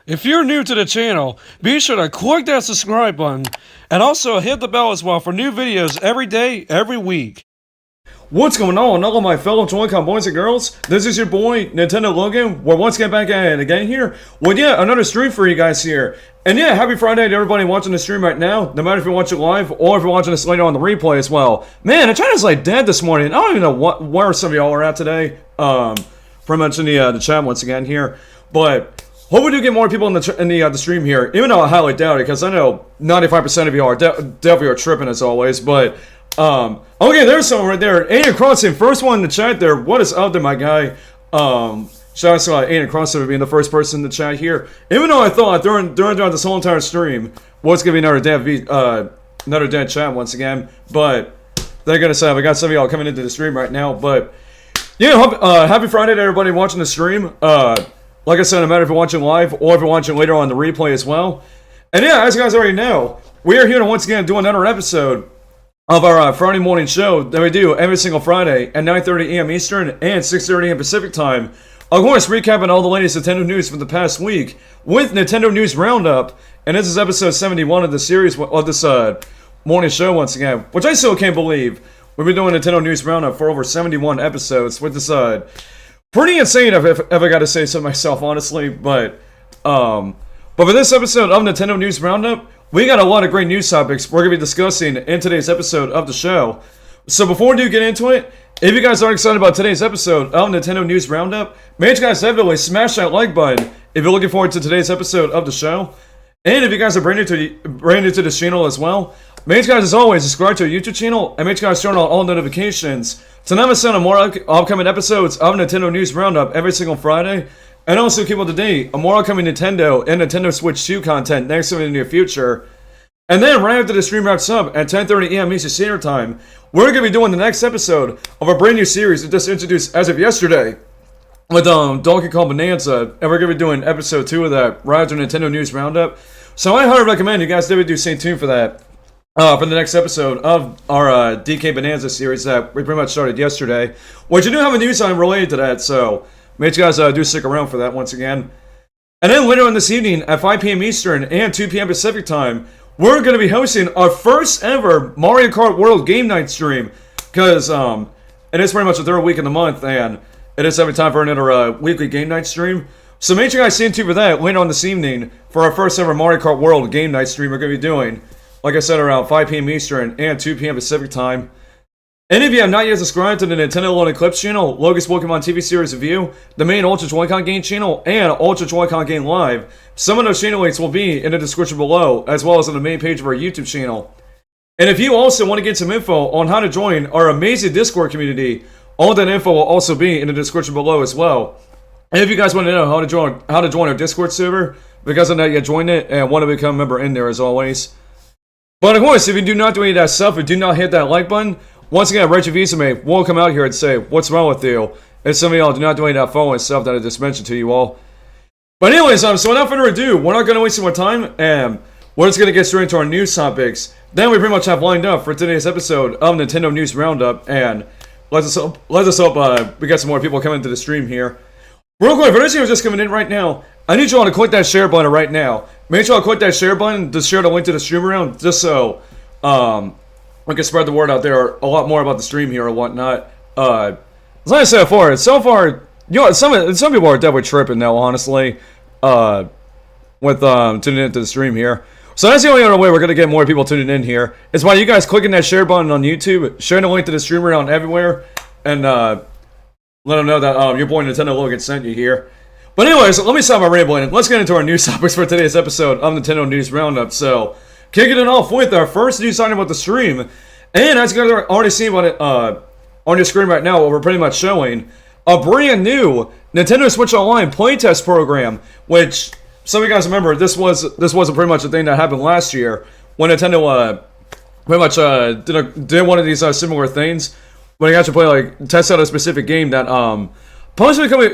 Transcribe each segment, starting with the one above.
If you're new to the channel, be sure to click that subscribe button and also hit the bell as well for new videos every day, every week. What's going on, all of my fellow Joy-Con boys and girls? This is your boy, Nintendo Logan. We're once again back at it again here. Well, yeah, another stream for you guys here. And yeah, happy Friday to everybody watching the stream right now. No matter if you're watching live or if you're watching this later on the replay as well. Man, the channel's like dead this morning. I don't even know where some of y'all are at today. Pretty much in the chat once again here. But hope we do get more people in the stream here, even though I highly doubt it, because I know 95% of you are definitely are tripping as always. But okay, there's someone right there, Aiden Crossing, first one in the chat there. What is up there, my guy? Shout out to Aiden Crossing for being the first person in the chat here. Even though I thought during this whole entire stream was gonna be another dead chat once again, but they're gonna say we got some of y'all coming into the stream right now. But yeah, happy Friday to everybody watching the stream. Like I said, no matter if you're watching live or if you're watching later on the replay as well. And yeah, as you guys already know, we are here to once again do another episode of our Friday morning show that we do every single Friday at 9:30 AM Eastern and 6:30 AM Pacific time. Of course, recapping all the latest Nintendo news from the past week with Nintendo News Roundup. And this is episode 71 of the series of this morning show once again, which I still can't believe. We've been doing Nintendo News Roundup for over 71 episodes with this pretty insane, if I got to say so myself, honestly. But for this episode of Nintendo News Roundup, we got a lot of great news topics we're going to be discussing in today's episode of the show. So before we do get into it, if you guys are excited about today's episode of Nintendo News Roundup, make sure you guys definitely smash that like button if you're looking forward to today's episode of the show. And if you guys are brand new to this channel as well, make sure you guys, as always, subscribe to our YouTube channel and make sure you guys turn on all notifications to never miss out on more upcoming episodes of Nintendo News Roundup every single Friday. And also keep up to date on more upcoming Nintendo and Nintendo Switch 2 content next in the near future. And then right after the stream wraps up at 10:30 AM Eastern Standard Time, we're going to be doing the next episode of a brand new series that just introduced as of yesterday with Donkey Kong Bonanza. And we're going to be doing episode 2 of that right after Nintendo News Roundup. So I highly recommend you guys definitely do stay tuned for that. For the next episode of our DK Bonanza series that we pretty much started yesterday, which you do have a news item related to that, so make sure you guys do stick around for that once again. And then later on this evening at 5 PM Eastern and 2 PM Pacific time, we're going to be hosting our first ever Mario Kart World Game Night stream, because it is pretty much the third week in the month, and it is every time for another weekly Game Night stream. So make sure you guys stay tuned for that later on this evening for our first ever Mario Kart World Game Night stream we're going to be doing. Like I said, around 5 PM Eastern and 2 PM Pacific time. And if you have not yet subscribed to the Nintendo Loaded Clips channel, Logan's Pokemon TV series review, the main Ultra Joy-Con game channel, and Ultra Joy-Con game live, some of those channel links will be in the description below, as well as on the main page of our YouTube channel. And if you also want to get some info on how to join our amazing Discord community, all that info will also be in the description below as well. And if you guys want to know how to join our Discord server, because I'm not yet joined it and want to become a member in there as always. But of course, if you do not do any of that stuff, and do not hit that like button, once again, Rachel Vizame will come out here and say, what's wrong with you? And some of y'all do not do any of that following stuff that I just mentioned to you all. But anyways, so without further ado, we're not going to waste any more time, and we're just going to get straight into our news topics. Then we pretty much have lined up for today's episode of Nintendo News Roundup, and let's hope we get some more people coming to the stream here. Real quick, for those of you who are just coming in right now, I need you all to click that share button right now. Make sure you all click that share button to share the link to the stream around, just so we can spread the word out there a lot more about the stream here or whatnot. As I said before, so far, you know, some people are definitely tripping now, honestly, with tuning into the stream here. So that's the only other way we're going to get more people tuning in here, is by you guys clicking that share button on YouTube, sharing the link to the stream around everywhere, and let them know that your boy Nintendo Logan sent you here. But anyways, let me stop my rambling and let's get into our news topics for today's episode of Nintendo News Roundup. So, kicking it off with our first news item about the stream. And as you guys are already seeing on your screen right now, what we're pretty much showing, a brand new Nintendo Switch Online playtest program, which some of you guys remember this was pretty much a thing that happened last year when Nintendo pretty much did one of these similar things when they actually play like test out a specific game that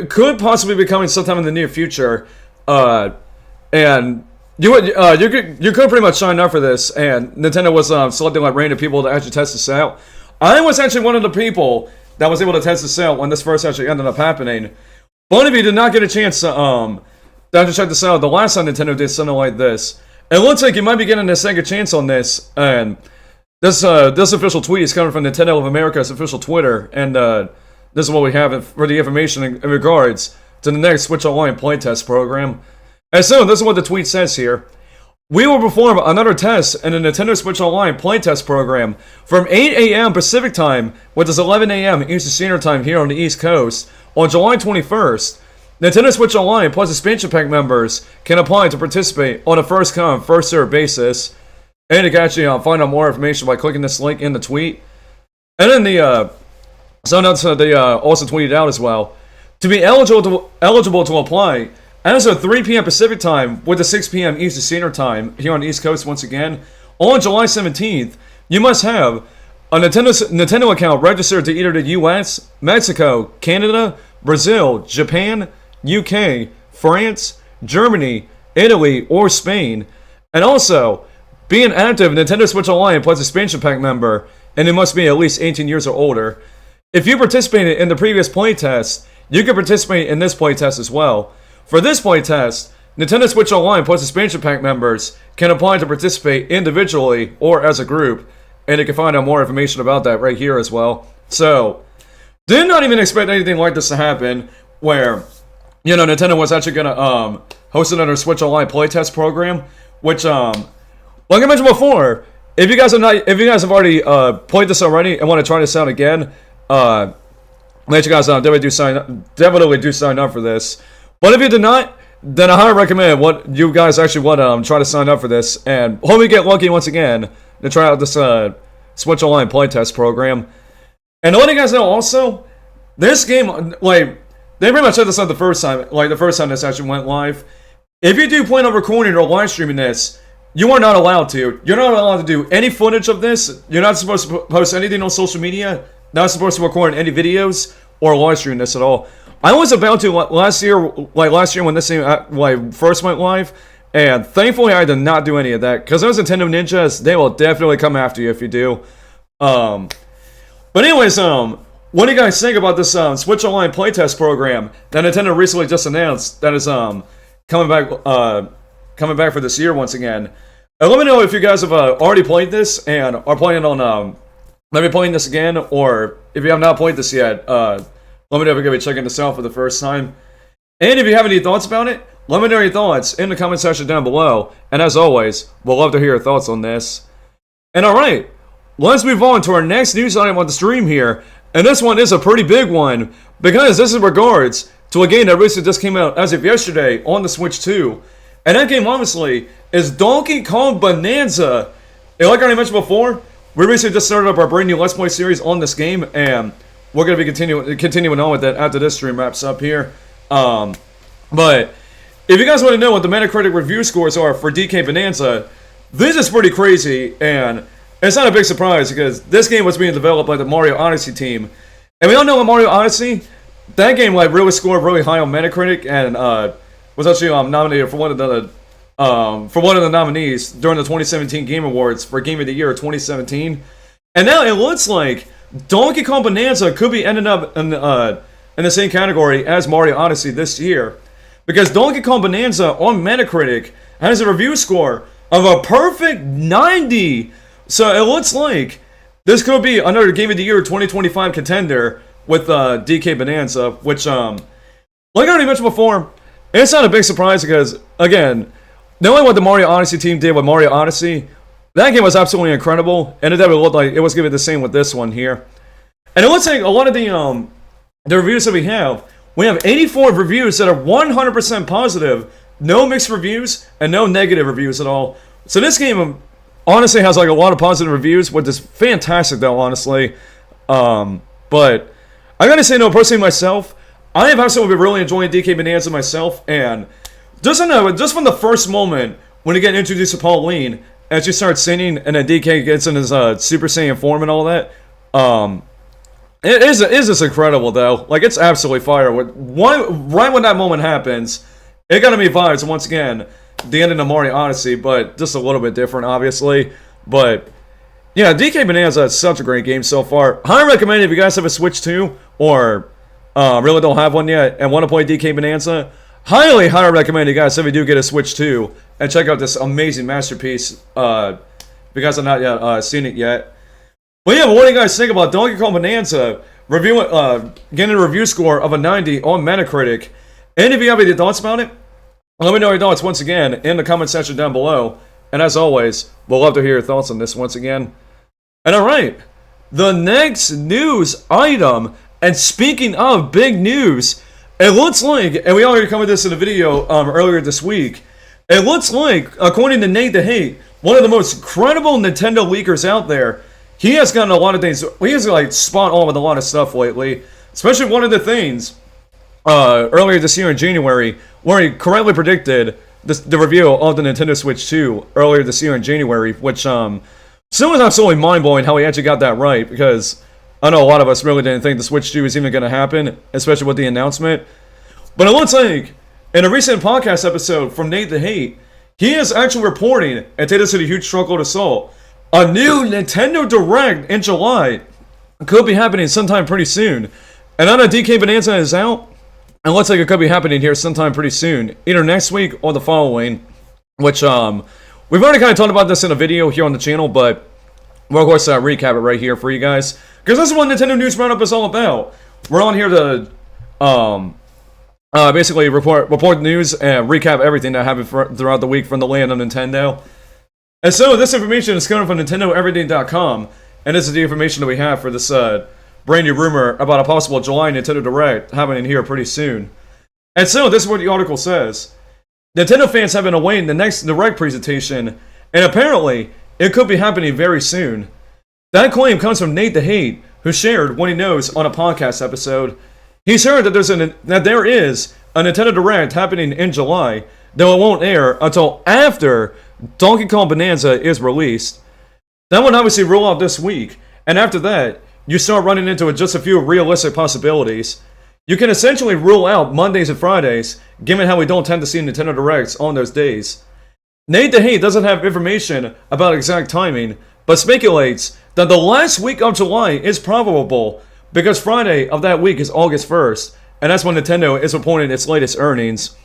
could possibly be coming sometime in the near future, and you could pretty much sign up for this, and Nintendo was selecting like random people to actually test this out. I was actually one of the people that was able to test this out when this first actually ended up happening. One of you did not get a chance to actually check this out the last time Nintendo did something like this. It looks like you might be getting a second chance on this, and this official tweet is coming from Nintendo of America's official Twitter, and this is what we have for the information in regards to the next Switch Online playtest program. And so, this is what the tweet says here. We will perform another test in the Nintendo Switch Online playtest program from 8 a.m. Pacific Time, which is 11 a.m. Eastern Standard Time here on the East Coast, on July 21st. Nintendo Switch Online plus expansion pack members can apply to participate on a first-come, first-served basis. And you can actually find out more information by clicking this link in the tweet. And then they also tweeted out as well. To be eligible to apply, as of 3 p.m. Pacific Time with the 6 p.m. Eastern Standard Time here on the East Coast once again, on July 17th, you must have a Nintendo account registered to either the US, Mexico, Canada, Brazil, Japan, UK, France, Germany, Italy, or Spain, and also be an active Nintendo Switch Online plus expansion pack member, and it must be at least 18 years or older. If you participated in the previous playtest, you can participate in this playtest as well. For this playtest, Nintendo Switch Online plus expansion pack members can apply to participate individually or as a group, and you can find out more information about that right here as well. So, did not even expect anything like this to happen, where, you know, Nintendo was actually gonna host another Switch Online playtest program, which like I mentioned before, if you guys have already played this already and want to try this out again, let you guys know, definitely do sign up for this. But if you did not, then I highly recommend what you guys actually want to try to sign up for this, and hope you get lucky once again to try out this Switch Online playtest program. And to let you guys know also, this game, like, they pretty much said this the first time this actually went live. If you do plan on recording or live streaming this, you are not allowed to. You're not allowed to do any footage of this. You're not supposed to post anything on social media. Not supposed to record any videos or live stream this at all. I was about to last year when this thing first went live, and thankfully I did not do any of that, because those Nintendo ninjas, they will definitely come after you if you do. But anyways, what do you guys think about this Switch Online playtest program that Nintendo recently just announced that is coming back for this year once again? And let me know if you guys have already played this and are planning on maybe playing this again, or if you have not played this yet, let me know if you're going to be checking this out for the first time. And if you have any thoughts about it, let me know your thoughts in the comment section down below. And as always, we'll love to hear your thoughts on this. And alright, let's move on to our next news item on the stream here. And this one is a pretty big one, because this is in regards to a game that recently just came out as of yesterday on the Switch 2. And that game, obviously, is Donkey Kong Bonanza. And like I already mentioned before, we recently just started up our brand new Let's Play series on this game, and we're going to be continuing on with it after this stream wraps up here. But if you guys want to know what the Metacritic review scores are for DK Bonanza, this is pretty crazy, and it's not a big surprise because this game was being developed by the Mario Odyssey team. And we all know Mario Odyssey, that game really scored really high on Metacritic, and was actually nominated for one of the nominees during the 2017 Game Awards for Game of the Year 2017. And now it looks like Donkey Kong Bonanza could be ending up in the same category as Mario Odyssey this year, because Donkey Kong Bonanza on Metacritic has a review score of a perfect 90. So it looks like this could be another Game of the Year 2025 contender with DK Bonanza, which, like I already mentioned before, it's not a big surprise because, again, knowing what the Mario Odyssey team did with Mario Odyssey, that game was absolutely incredible, and it definitely looked like it was going to be the same with this one here. And it looks like a lot of the reviews that we have 84 reviews that are 100% positive, no mixed reviews, and no negative reviews at all. So this game honestly has like a lot of positive reviews, which is fantastic though, honestly. But I gotta say, no, personally myself, I have absolutely been really enjoying DK Bonanza myself, and just from the first moment when you get introduced to Pauline, as you start singing, and then DK gets in his Super Saiyan form and all that, it is just incredible though. Like, it's absolutely fire. Right when that moment happens, it got me vibes once again. The ending of Mario Odyssey, but just a little bit different, obviously. But yeah, DK Bonanza is such a great game so far. Highly recommend if you guys have a Switch 2 or really don't have one yet and want to play DK Bonanza. Highly recommend you guys if you do get a Switch 2 and check out this amazing masterpiece. If you guys have not yet seen it yet. But yeah, what do you guys think about Donkey Kong Bonanza getting a review score of a 90 on Metacritic? And if you have any thoughts about it, let me know your thoughts once again in the comment section down below. And as always, we'll love to hear your thoughts on this once again. And alright, the next news item, and speaking of big news, it looks like, and we already covered this in a video earlier this week, it looks like, according to Nate the Hate, one of the most credible Nintendo leakers out there, he has gotten a lot of things, he has like spot on with a lot of stuff lately, especially one of the things earlier this year in January, where he correctly predicted the review of the Nintendo Switch 2 earlier this year in January, which still was absolutely mind-blowing how he actually got that right, because I know a lot of us really didn't think the Switch 2 was even going to happen, especially with the announcement. But it looks like, in a recent podcast episode from Nate the Hate, he is actually reporting, and take this with a huge struggle to salt, a new Nintendo Direct in July could be happening sometime pretty soon. And I know DK Bonanza is out, and it looks like it could be happening here sometime pretty soon, either next week or the following, which we've already kind of talked about this in a video here on the channel, but we'll of course recap it right here for you guys, because this is what Nintendo News Roundup is all about. We're on here to basically report the news and recap everything that happened throughout the week from the land of Nintendo. And so this information is coming from NintendoEverything.com, and this is the information that we have for this brand new rumor about a possible July Nintendo Direct happening here pretty soon. And so this is what the article says. Nintendo fans have been awaiting the next Direct presentation, and apparently it could be happening very soon. That claim comes from Nate the Hate, who shared what he knows on a podcast episode. He's heard that there is a Nintendo Direct happening in July, though it won't air until after Donkey Kong Bonanza is released. That would obviously roll out this week, and after that, you start running into just a few realistic possibilities. You can essentially rule out Mondays and Fridays, given how we don't tend to see Nintendo Directs on those days. Nate the Hate doesn't have information about exact timing, but speculates that the last week of July is probable, because Friday of that week is August 1st, and that's when Nintendo is reporting its latest earnings.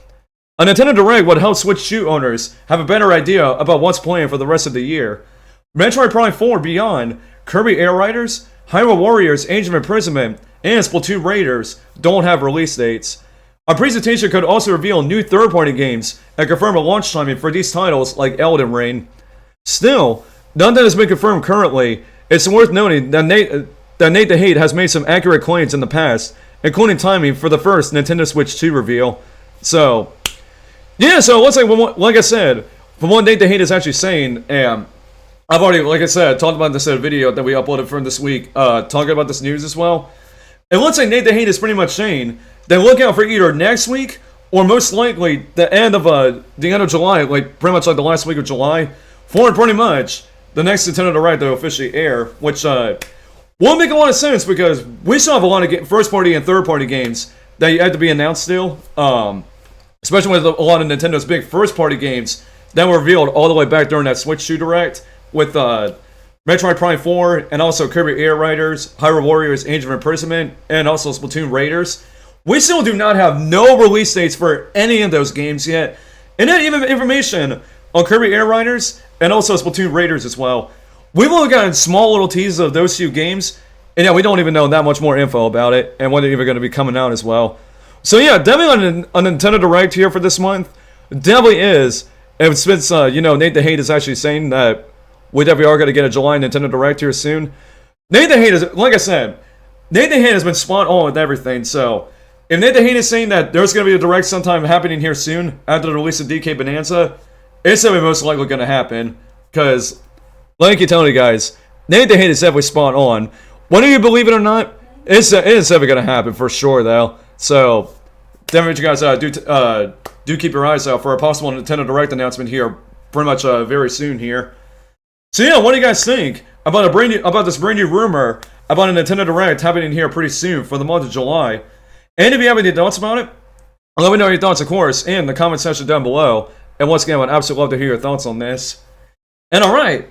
A Nintendo Direct would help Switch 2 owners have a better idea about what's planned for the rest of the year. Metroid Prime 4 Beyond, Kirby Air Riders, Hyrule Warriors Age of Imprisonment, and Splatoon Raiders don't have release dates. A presentation could also reveal new third-party games and confirm a launch timing for these titles like Elden Ring. Still, none that has been confirmed currently. It's worth noting that Nate the Hate has made some accurate claims in the past, including timing for the first Nintendo Switch 2 reveal. So, yeah, so it looks like I said, from what Nate the Hate is actually saying, and I've already, like I said, talked about this in a video that we uploaded from this week, talking about this news as well. It looks like Nate the Hate is pretty much saying that look out for either next week or most likely the end of July, like pretty much like the last week of July, for pretty much the next Nintendo Direct to officially air, which won't make a lot of sense because we still have a lot of first-party and third-party games that have to be announced still, especially with a lot of Nintendo's big first-party games that were revealed all the way back during that Switch 2 Direct, with Metroid Prime 4 and also Kirby Air Riders, Hyrule Warriors Age of Imprisonment, and also Splatoon Raiders. We still do not have no release dates for any of those games yet. And then even information on Kirby Air Riders and also Splatoon Raiders as well. We've only gotten small little teases of those two games, and yeah, we don't even know that much more info about it and when they're even going to be coming out as well. So yeah, definitely on a Nintendo Direct here for this month. Definitely is. And since, Nate the Hate is actually saying that we definitely are going to get a July Nintendo Direct here soon. Nate the Hate is, like I said, Nate the Hate has been spot on with everything, so if Nate the Hate is saying that there's going to be a Direct sometime happening here soon after the release of DK Bonanza, it's definitely most likely going to happen, because, like I keep telling you guys, Nate the Hate is definitely spot on. Whether you believe it or not, it's definitely going to happen for sure, though. So definitely, you guys do keep your eyes out for a possible Nintendo Direct announcement here, pretty much very soon here. So yeah, what do you guys think about this brand new rumor about a Nintendo Direct happening here pretty soon for the month of July? And if you have any thoughts about it, let me know your thoughts, of course, in the comment section down below. And once again, I would absolutely love to hear your thoughts on this. And alright,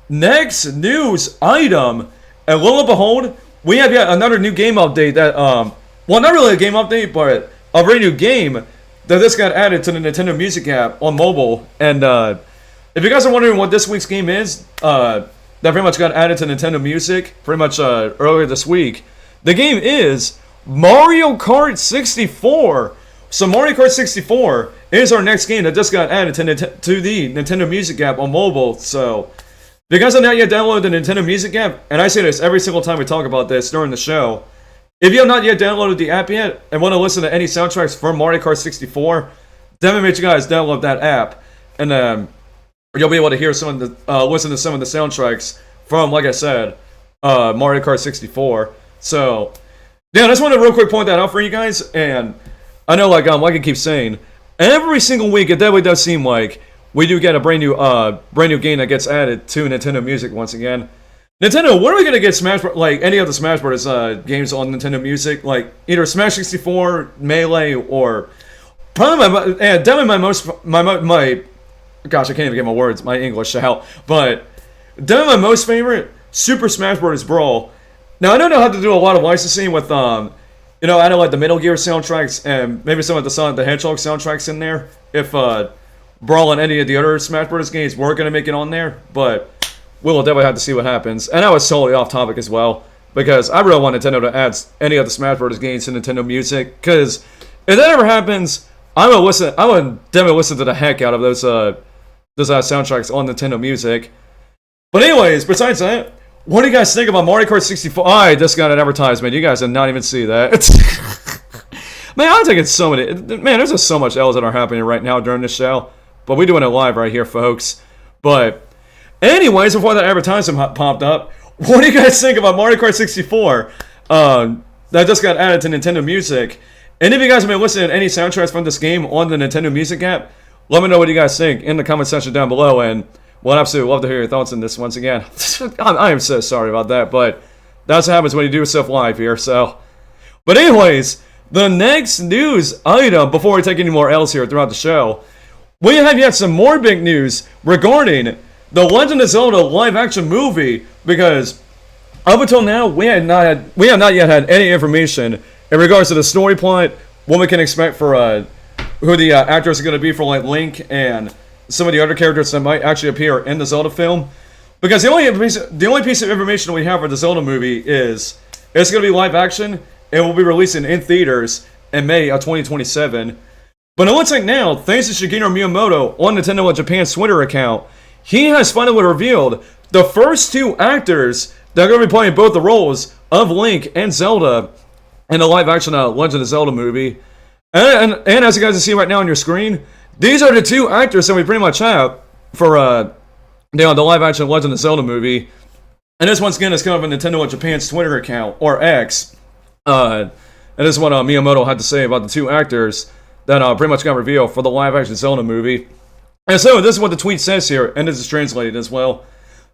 next news item. And lo and behold, we have yet another new game update that, well, not really a game update, but a brand new game that just got added to the Nintendo Music app on mobile. And if you guys are wondering what this week's game is, that pretty much got added to Nintendo Music pretty much earlier this week, the game is Mario Kart 64. So Mario Kart 64 is our next game that just got added to the Nintendo Music app on mobile. So if you guys have not yet downloaded the Nintendo Music app, and I say this every single time we talk about this during the show, if you have not yet downloaded the app yet and want to listen to any soundtracks from Mario Kart 64, definitely make you guys download that app, and you'll be able to hear some of the listen to some of the soundtracks from, like I said, Mario Kart 64. So yeah, I just want to real quick point that out for you guys. And I know, like I keep saying, every single week it definitely does seem like we do get a brand new game that gets added to Nintendo Music once again. Nintendo, when are we gonna get like any of the Smash Bros. Games on Nintendo Music? Like either Smash 64, Melee, or probably definitely my gosh, I can't even get my words, my English out. But definitely my most favorite, Super Smash Bros. Brawl. Now I don't know how to do a lot of licensing with adding like the Metal Gear soundtracks and maybe some of the Sonic the Hedgehog soundtracks in there. If Brawl and any of the other Smash Bros. Games were gonna make it on there, but we'll definitely have to see what happens. And that was totally off topic as well, because I really want Nintendo to add any of the Smash Bros. Games to Nintendo Music. Because if that ever happens, I would definitely listen to the heck out of those soundtracks on Nintendo Music. But anyways, besides that, what do you guys think about Mario Kart 64? I just got an advertisement. You guys did not even see that. Man, I'm taking so many. Man, there's just so much L's that are happening right now during this show. But we're doing it live right here, folks. But anyways, before that advertisement popped up, what do you guys think about Mario Kart 64? That just got added to Nintendo Music. And if you guys have been listening to any soundtracks from this game on the Nintendo Music app, let me know what you guys think in the comment section down below. And we'll absolutely love to hear your thoughts on this once again. I am so sorry about that, but that's what happens when you do stuff live here. So, but anyways, the next news item before we take any more L's here throughout the show, we have yet some more big news regarding the Legend of Zelda live-action movie, because up until now we have not yet had any information in regards to the story plot, what we can expect for who the actors are going to be for like Link and some of the other characters that might actually appear in the Zelda film. Because the only piece of information we have for the Zelda movie is it's going to be live action and will be releasing in theaters in May of 2027. But it looks like now, thanks to Shigeru Miyamoto on Nintendo of Japan's Twitter account, he has finally revealed the first two actors that are going to be playing both the roles of Link and Zelda in the live-action Legend of Zelda movie. And as you guys can see right now on your screen, these are the two actors that we pretty much have for the live-action Legend of Zelda movie. And this once again is coming from Nintendo of Japan's Twitter account, or X. And this is what Miyamoto had to say about the two actors that pretty much got revealed for the live-action Zelda movie. And so, this is what the tweet says here, and this is translated as well.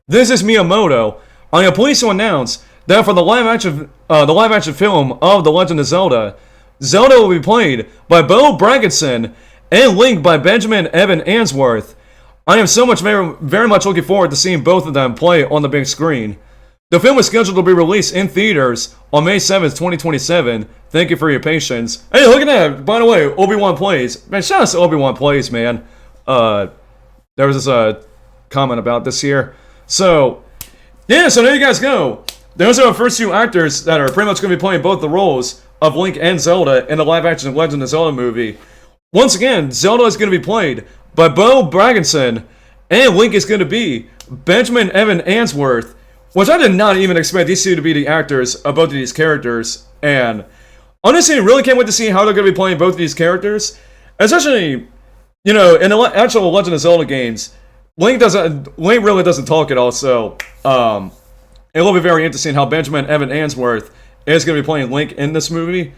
This is Miyamoto. I am pleased to announce that for the live-action film of The Legend of Zelda, Zelda will be played by Bo Bragginson and Link by Benjamin Evan Answorth. I am so much very much looking forward to seeing both of them play on the big screen. The film is scheduled to be released in theaters on May 7th, 2027. Thank you for your patience. Hey, look at that. By the way, Obi-Wan Plays. Man, shout out to Obi-Wan Plays, man. There was this comment about this here. So, yeah, so there you guys go. Those are our first two actors that are pretty much going to be playing both the roles of Link and Zelda in the live-action Legend of Zelda movie. Once again, Zelda is going to be played by Bo Bragginson, and Link is going to be Benjamin Evan Answorth, which I did not even expect these two to be the actors of both of these characters. And honestly, I really can't wait to see how they're going to be playing both of these characters. Especially, you know, in the actual Legend of Zelda games, Link really doesn't talk at all. So, it will be very interesting how Benjamin Evan Answorth is going to be playing Link in this movie.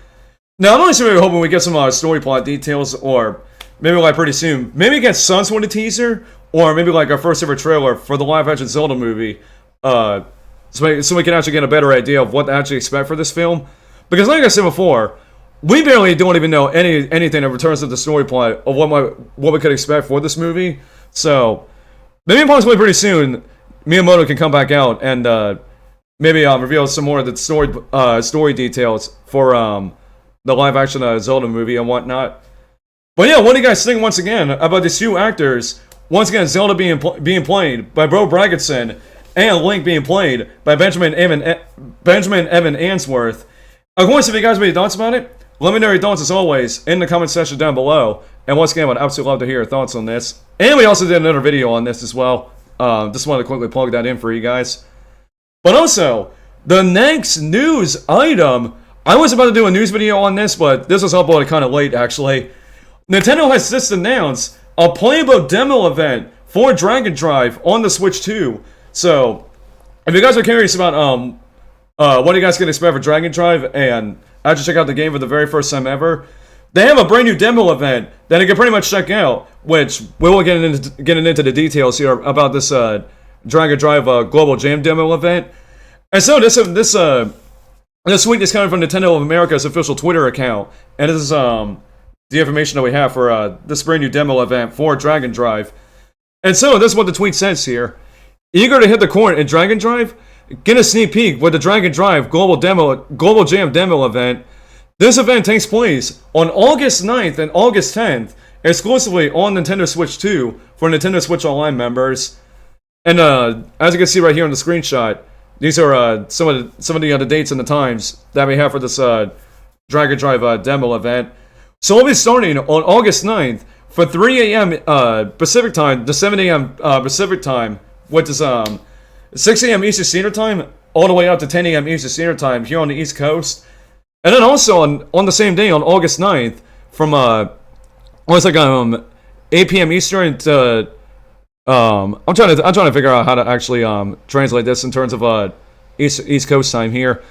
Now, I'm honestly really hoping we get some story plot details, or maybe like pretty soon. Maybe get some sort of teaser, or maybe like our first ever trailer for the live-action Zelda movie. So we can actually get a better idea of what to actually expect for this film. Because like I said before, we barely don't even know anything in terms of the story plot of what we could expect for this movie. So maybe possibly pretty soon, Miyamoto can come back out and maybe reveal some more of the story details for the live-action Zelda movie and whatnot. But yeah, what do you guys think once again about these two actors? Once again, Zelda being played by Bo Braggerson, and Link being played by Benjamin Evan Answorth. Of course, if you guys have any thoughts about it, let me know your thoughts as always in the comment section down below. And once again, I'd absolutely love to hear your thoughts on this. And we also did another video on this as well. Just wanted to quickly plug that in for you guys. But also, the next news item, I was about to do a news video on this, but this was uploaded kind of late actually. Nintendo has just announced a playable demo event for Dragon Drive on the Switch 2. So, if you guys are curious about what you guys can expect for Dragon Drive and actually check out the game for the very first time ever, they have a brand new demo event that you can pretty much check out, which we will get into the details here about this Dragon Drive Global Jam demo event. And so this tweet is coming from Nintendo of America's official Twitter account, and this is the information that we have for this brand new demo event for Dragon Drive. And so this is what the tweet says here. Eager to hit the court in Dragon Drive? Get a sneak peek with the Dragon Drive Global Jam demo event. This event takes place on August 9th and August 10th, exclusively on Nintendo Switch 2 for Nintendo Switch Online members. And as you can see right here on the screenshot, these are some of the dates and the times that we have for this Dragon Drive demo event. So we'll be starting on August 9th for 3 a.m. Pacific time to 7 a.m. Pacific time, which is 6 a.m. Eastern Standard Time, all the way up to 10 a.m. Eastern Standard Time here on the East Coast. And then also on the same day, on August 9th, from 8 p.m. Eastern to I'm trying to figure out how to actually translate this in terms of East Coast time here.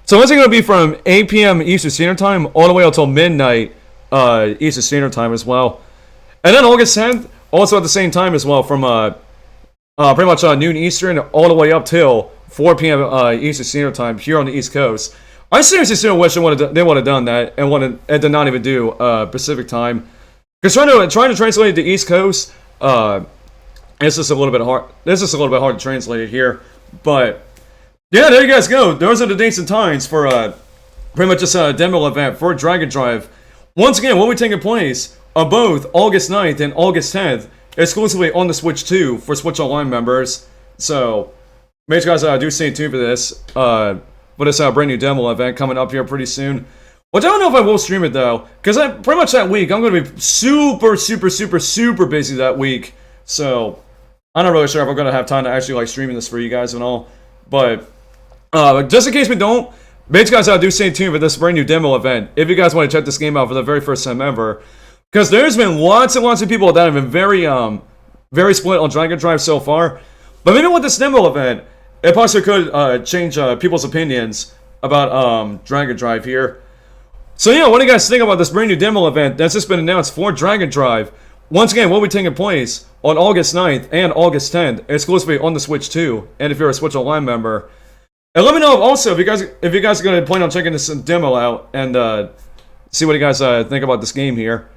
So it's going to be from 8 p.m. Eastern Standard Time all the way until midnight Eastern Standard Time as well. And then August 10th, also at the same time as well, from pretty much noon Eastern all the way up till 4 p.m. Eastern Standard Time here on the East Coast. I seriously still wish they would have done that and did not even do Pacific Time. Because trying to translate it to East Coast, it's just a little bit hard. It's just a little bit hard to translate it here. But yeah, there you guys go. Those are the dates and times for pretty much this demo event for Dragon Drive. Once again, what will be taking place on both August 9th and August 10th, exclusively on the Switch 2 for Switch Online members. So make sure you guys do stay tuned for this. For this brand new demo event coming up here pretty soon. Which I don't know if I will stream it though, because pretty much that week I'm going to be super busy that week. So I'm not really sure if I'm going to have time to actually like streaming this for you guys and all. But just in case we don't, make sure you guys do stay tuned for this brand new demo event if you guys want to check this game out for the very first time ever. Because there's been lots and lots of people that have been very split on Dragon Drive so far. But maybe with this demo event, it possibly could change people's opinions about Dragon Drive here. So yeah, what do you guys think about this brand new demo event that's just been announced for Dragon Drive? Once again, what will be taking place on August 9th and August 10th, exclusively on the Switch 2, and if you're a Switch Online member. And let me know also if you guys are going to plan on checking this demo out and see what you guys think about this game here.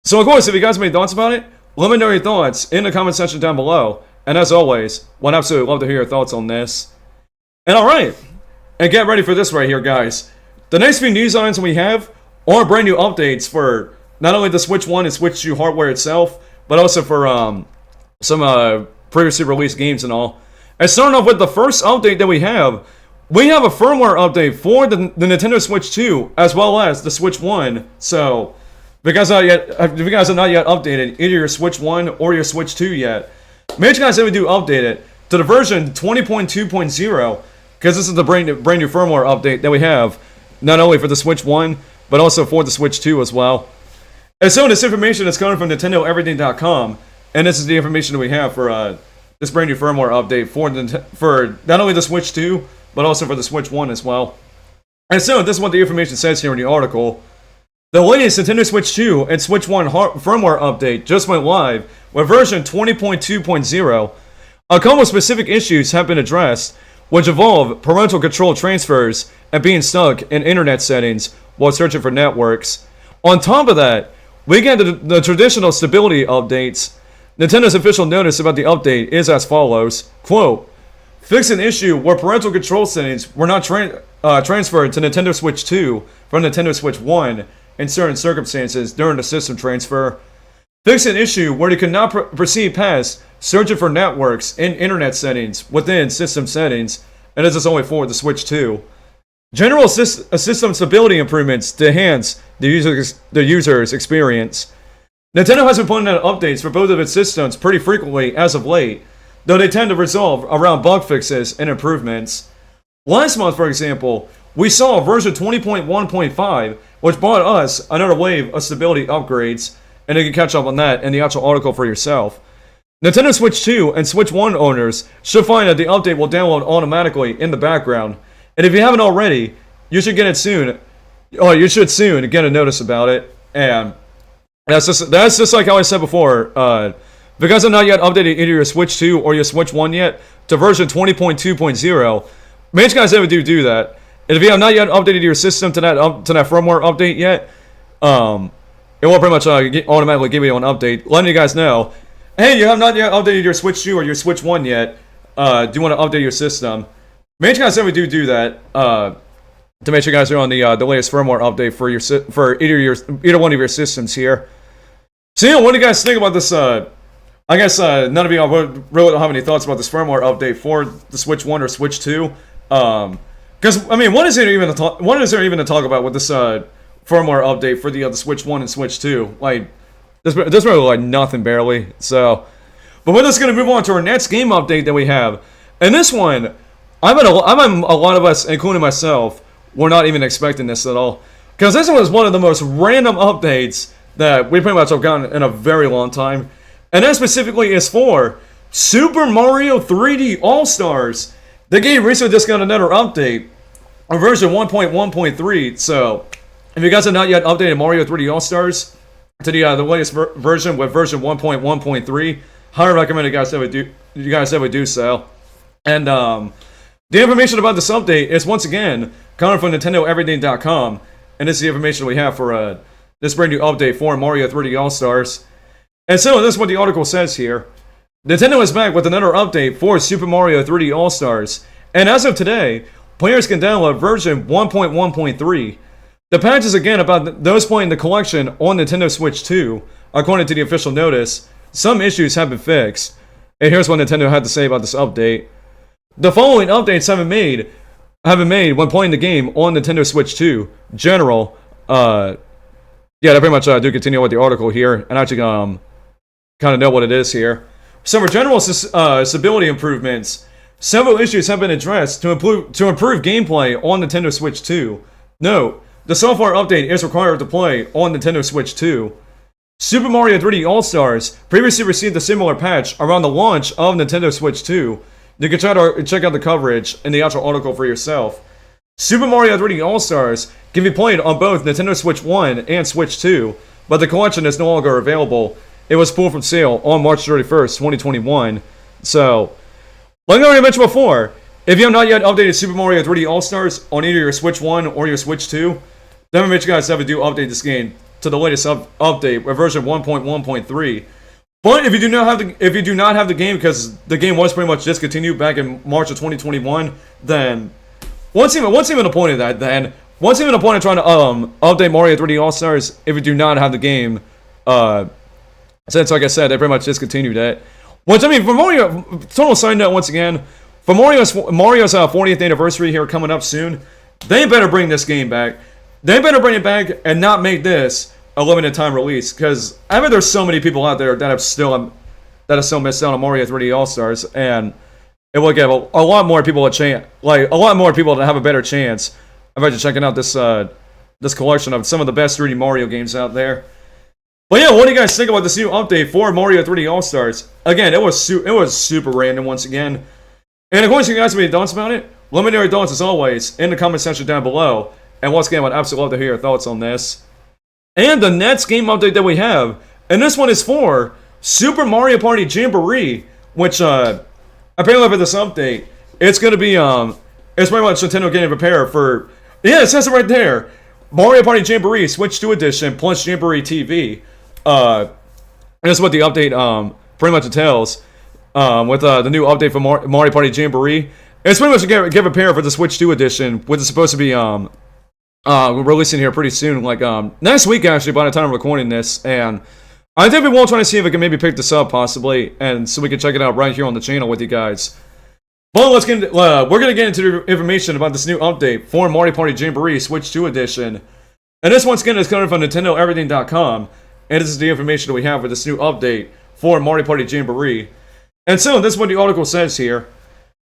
So of course, if you guys have any thoughts about it, let me know your thoughts in the comment section down below. And as always, I'd absolutely love to hear your thoughts on this. And alright, and get ready for this right here, guys. The next few news items we have are brand new updates for not only the Switch 1 and Switch 2 hardware itself, but also for some previously released games and all. And starting off with the first update that we have a firmware update for the Nintendo Switch 2 as well as the Switch 1. So, if you guys are not yet updated either your Switch 1 or your Switch 2 yet, make sure you guys do update it to the version 20.2.0, because this is the brand new firmware update that we have, not only for the Switch 1, but also for the Switch 2 as well. And so this information is coming from NintendoEverything.com, and this is the information that we have for this brand new firmware update for not only the Switch 2, but also for the Switch 1 as well. And so this is what the information says here in the article. The latest Nintendo Switch 2 and Switch 1 firmware update just went live with version 20.2.0. A couple of specific issues have been addressed, which involve parental control transfers and being stuck in internet settings while searching for networks. On top of that, we get the traditional stability updates. Nintendo's official notice about the update is as follows, quote, fix an issue where parental control settings were not transferred to Nintendo Switch 2 from Nintendo Switch 1 in certain circumstances during the system transfer. Fix an issue where they could not proceed past searching for networks in internet settings within system settings, and this is only for the Switch 2. General system stability improvements to enhance the user's experience. Nintendo has been putting out updates for both of its systems pretty frequently as of late, though they tend to resolve around bug fixes and improvements. Last month, for example, we saw version 20.1.5, which brought us another wave of stability upgrades, and you can catch up on that in the actual article for yourself. Nintendo Switch 2 and Switch 1 owners should find that the update will download automatically in the background, and if you haven't already, you should get it soon. Oh, you should soon get a notice about it, and that's just like how I said before. Because I'm not yet updated either your Switch 2 or your Switch 1 yet to version 20.2.0, make sure you guys ever do that. And if you have not yet updated your system to that firmware update yet, it will pretty much automatically give you an update, letting you guys know, hey, you have not yet updated your Switch 2 or your Switch 1 yet. Do you want to update your system? Make sure you guys ever do that to make sure you guys are on the latest firmware update for either one of your systems here. So yeah, what do you guys think about this? I guess none of you really don't have any thoughts about this firmware update for the Switch 1 or Switch 2. Because I mean, what is there even to talk about with this firmware update for the Switch 1 and Switch 2? Like, there's really like nothing barely. So, but we're just gonna move on to our next game update that we have, and this one, I bet a lot of us, including myself, were not even expecting this at all. Because this one was one of the most random updates that we pretty much have gotten in a very long time, and that specifically is for Super Mario 3D All-Stars. The game recently just got another update, on version 1.1.3. So, if you guys have not yet updated Mario 3D All-Stars to the latest version with version 1.1.3, highly recommend you guys ever do so. And the information about this update is once again coming from NintendoEverything.com, and this is the information we have for this brand new update for Mario 3D All-Stars. And so this is what the article says here. Nintendo is back with another update for Super Mario 3D All-Stars, and as of today, players can download version 1.1.3. The patch is again about those playing the collection on Nintendo Switch 2. According to the official notice, some issues have been fixed. And here's what Nintendo had to say about this update. The following updates have been made when playing the game on Nintendo Switch 2. General, yeah, they pretty much do continue with the article here, and actually kind of know what it is here. So for general stability improvements, several issues have been addressed to improve gameplay on Nintendo Switch 2. Note, the software update is required to play on Nintendo Switch 2. Super Mario 3D All-Stars previously received a similar patch around the launch of Nintendo Switch 2. You can try to check out the coverage in the actual article for yourself. Super Mario 3D All-Stars can be played on both Nintendo Switch 1 and Switch 2, but the collection is no longer available. It was pulled from sale on March 31st, 2021. So, like I already mentioned before, if you have not yet updated Super Mario 3D All-Stars on either your Switch 1 or your Switch 2, then make sure you guys have to update this game to the latest update with version 1.1.3. But if you do not have the game because the game was pretty much discontinued back in March of 2021, then what's even the point of that? Then what's even the point of trying to update Mario 3D All Stars if you do not have the game? Since like I said, they pretty much discontinued it. Which I mean, for Mario, total side note once again, for Mario's 40th anniversary here coming up soon, they better bring this game back. They better bring it back and not make this a limited time release, because I bet there's so many people out there that have still missed out on Mario 3D All Stars, and it will give a lot more people a chance, like a lot more people to have a better chance of actually checking out this collection of some of the best 3D Mario games out there. But yeah, what do you guys think about this new update for Mario 3D All Stars? Again, it was super random once again, and of course you guys have any thoughts about it. Let me know your thoughts as always in the comment section down below. And once again, I'd absolutely love to hear your thoughts on this. and the next game update that we have. And this one is for Super Mario Party Jamboree, which apparently for this update, it's gonna be it's pretty much Nintendo getting prepared for, yeah, it says it right there, Mario Party Jamboree Switch 2 Edition plus Jamboree TV. That's what the update pretty much entails. With the new update for Mario Party Jamboree, it's pretty much get prepared for the Switch 2 Edition, which is supposed to be releasing here pretty soon, like next week actually, by the time I'm recording this. And I definitely will try to see if I can maybe pick this up possibly, and so we can check it out right here on the channel with you guys. But let's get into, we're gonna get into the information about this new update for Mario Party Jamboree Switch 2 Edition. And this once again is coming from NintendoEverything.com, and this is the information that we have for this new update for Mario Party Jamboree. And so this is what the article says here.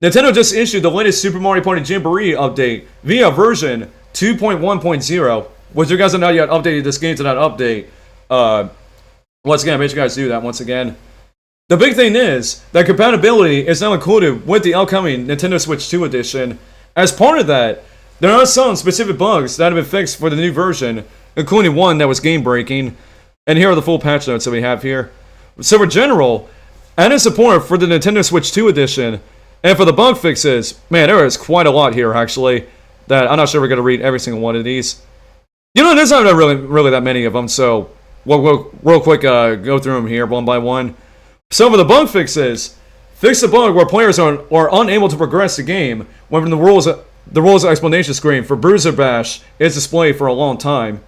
Nintendo just issued the latest Super Mario Party Jamboree update via version 2.1.0, which you guys have not yet updated this game to that update. Once again, make sure you guys do that once again. The big thing is that compatibility is now included with the upcoming Nintendo Switch 2 edition. As part of that, there are some specific bugs that have been fixed for the new version, including one that was game-breaking. And here are the full patch notes that we have here. So for general, added support for the Nintendo Switch 2 edition, and for the bug fixes, man, there is quite a lot here actually, that I'm not sure we're going to read every single one of these. You know, there's not really that many of them, so we'll real quick go through them here one by one. So for the bug fixes, fix the bug where players are unable to progress the game when the rules explanation screen for Bruiser Bash is displayed for a long time.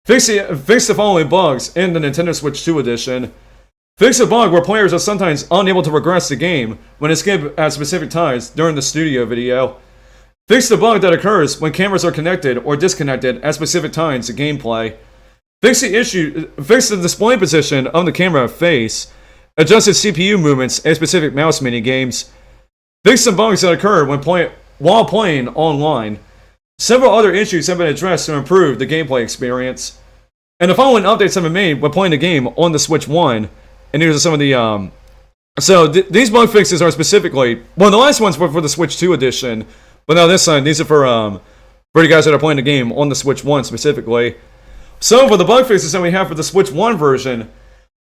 Fix the following bugs in the Nintendo Switch 2 edition. Fix a bug where players are sometimes unable to progress the game when it's skipped at specific times during the studio video. Fix the bug that occurs when cameras are connected or disconnected at specific times in gameplay. Fix the display position of the camera face. Adjust the CPU movements in specific mouse minigames. Fix some bugs that occur while playing online. Several other issues have been addressed to improve the gameplay experience. And the following updates have been made when playing the game on the Switch 1. And here's some of the, these bug fixes are specifically, well, the last ones were for the Switch 2 edition, but now this time, these are for you guys that are playing the game on the Switch 1 specifically. So for the bug fixes that we have for the Switch 1 version,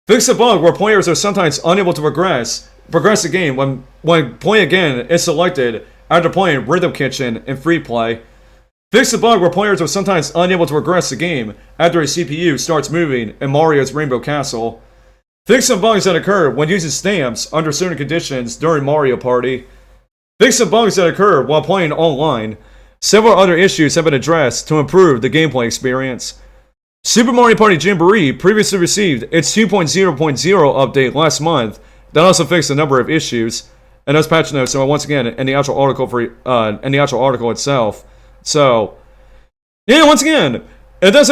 fix a bug where players are sometimes unable to progress the game when play again is selected after playing Rhythm Kitchen in free play. Fix the bug where players are sometimes unable to progress the game after a CPU starts moving in Mario's Rainbow Castle. Fix some bugs that occur when using stamps under certain conditions during Mario Party. Fix some bugs that occur while playing online. Several other issues have been addressed to improve the gameplay experience. Super Mario Party Jamboree previously received its 2.0.0 update last month that also fixed a number of issues. And those patch notes are once again in the actual article itself. So, yeah, once again, it does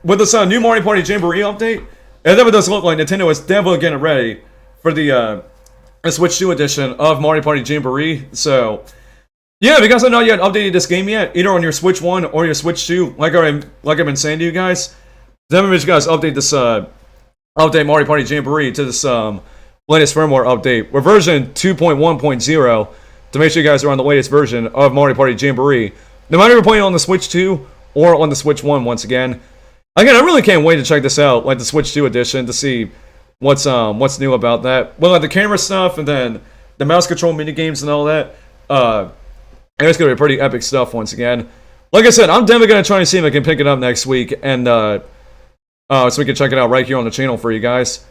with this new Mario Party Jamboree update. It definitely does look like Nintendo is definitely getting ready for the Switch 2 edition of Mario Party Jamboree. So, yeah, if you guys have not yet updated this game yet, either on your Switch 1 or your Switch 2, like I've been saying to you guys, definitely make sure you guys update this update Mario Party Jamboree to this latest firmware update with version 2.1.0 to make sure you guys are on the latest version of Mario Party Jamboree. No matter if you're playing on the Switch 2 or on the Switch 1 once again. Again, I really can't wait to check this out, like the Switch 2 edition, to see what's new about that. Well, like the camera stuff and then the mouse control minigames and all that. It's gonna be pretty epic stuff once again. Like I said, I'm definitely gonna try and see if I can pick it up next week and so we can check it out right here on the channel for you guys.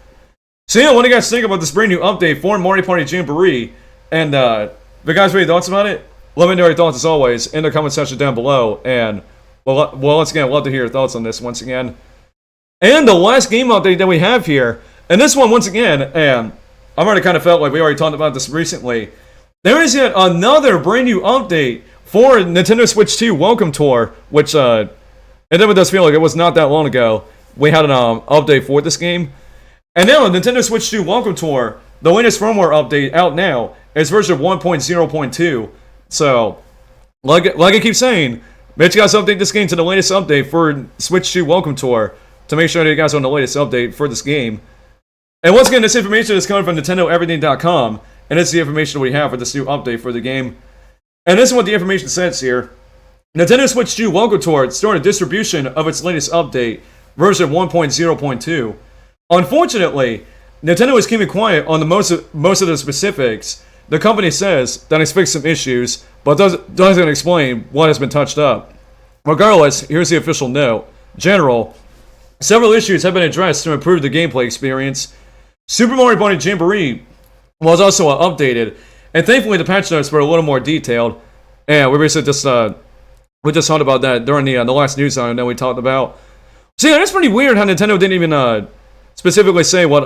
So yeah, what do you guys think about this brand new update for Mario Party Jamboree? And if you guys have any thoughts about it, let me know your thoughts as always in the comment section down below. And well, once again, I'd love to hear your thoughts on this once again. And the last game update that we have here, and this one once again, and I've already kind of felt like we already talked about this recently. There is yet another brand new update for Nintendo Switch 2 Welcome Tour, which and then it does feel like it was not that long ago we had an update for this game. And now Nintendo Switch 2 Welcome Tour, the latest firmware update out now, is version 1.0.2. So, like I keep saying, make sure you guys update this game to the latest update for Switch 2 Welcome Tour to make sure that you guys are on the latest update for this game. And once again, this information is coming from NintendoEverything.com, and it's the information we have for this new update for the game. And this is what the information says here. Nintendo Switch 2 Welcome Tour started distribution of its latest update, version 1.0.2. Unfortunately, Nintendo is keeping quiet on most of the specifics. The company says that it's fixed some issues, but doesn't explain what has been touched up. Regardless, here's the official note. General, several issues have been addressed to improve the gameplay experience. Super Mario Party Jamboree was also updated, and thankfully the patch notes were a little more detailed. And we basically just talked about that during the last news item that we talked about. See, that's pretty weird how Nintendo didn't even specifically say what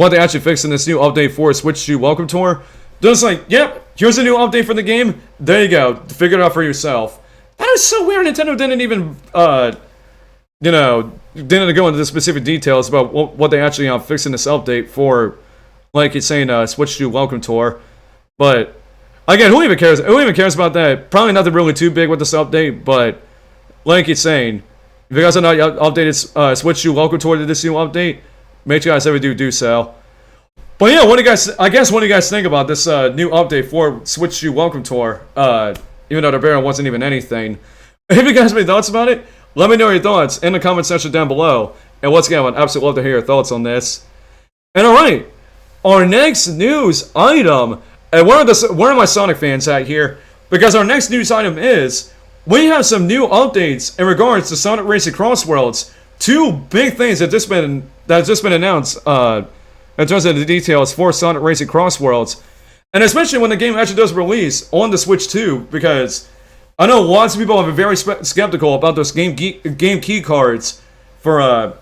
they actually fixed in this new update for Switch 2 Welcome Tour. Just like, yep, here's a new update for the game. There you go. Figure it out for yourself. That is so weird. Nintendo didn't even, didn't go into the specific details about what they actually fixed in this update for, like it's saying, Switch 2 Welcome Tour. But again, who even cares? Who even cares about that? Probably nothing really too big with this update. But like it's saying, if you guys have not updated Switch 2 Welcome Tour to this new update, make sure you guys ever do so. But yeah, what do you guys think about this new update for Switch 2 Welcome Tour? Even though the barrel wasn't even anything. If you guys have any thoughts about it, let me know your thoughts in the comment section down below. And once again, I would absolutely love to hear your thoughts on this. And alright, our next news item, and where are my Sonic fans at here? Because our next news item is, we have some new updates in regards to Sonic Racing Cross Worlds. Two big things that have just been announced in terms of the details for Sonic Racing Cross Worlds. And especially when the game actually does release on the Switch 2, because I know lots of people have been very skeptical about those game key cards for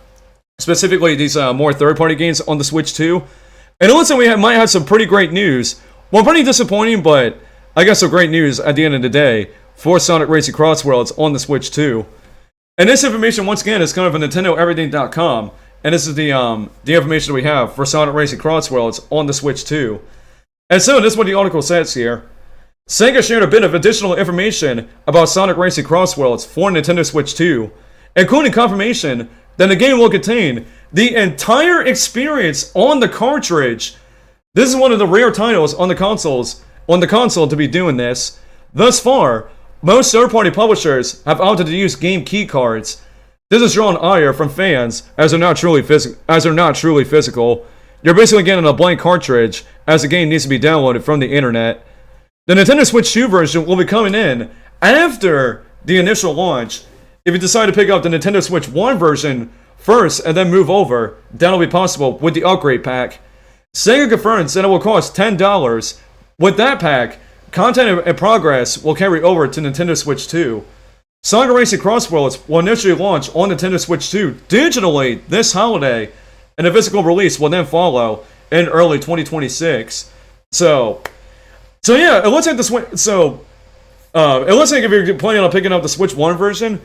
specifically these more third-party games on the Switch 2. And it looks like we might have some pretty great news. Well, pretty disappointing, but I guess some great news at the end of the day for Sonic Racing Cross Worlds on the Switch 2. And this information, once again, is coming from NintendoEverything.com. And this is the information we have for Sonic Racing Cross Worlds on the Switch 2. And so, this is what the article says here. Sega shared a bit of additional information about Sonic Racing Cross Worlds for Nintendo Switch 2, including confirmation that the game will contain the entire experience on the cartridge. This is one of the rare titles on the console to be doing this. Thus far, most third-party publishers have opted to use game key cards. This has drawn ire from fans as they're not truly physical. You're basically getting a blank cartridge as the game needs to be downloaded from the internet. The Nintendo Switch 2 version will be coming in after the initial launch. If you decide to pick up the Nintendo Switch 1 version first and then move over, that'll be possible with the upgrade pack. Sega confirms that it will cost $10. With that pack, content in progress will carry over to Nintendo Switch 2. Sonic Racing Cross Worlds will initially launch on Nintendo Switch 2 digitally this holiday, and a physical release will then follow in early 2026. So yeah, it looks like it looks like if you're planning on picking up the Switch 1 version,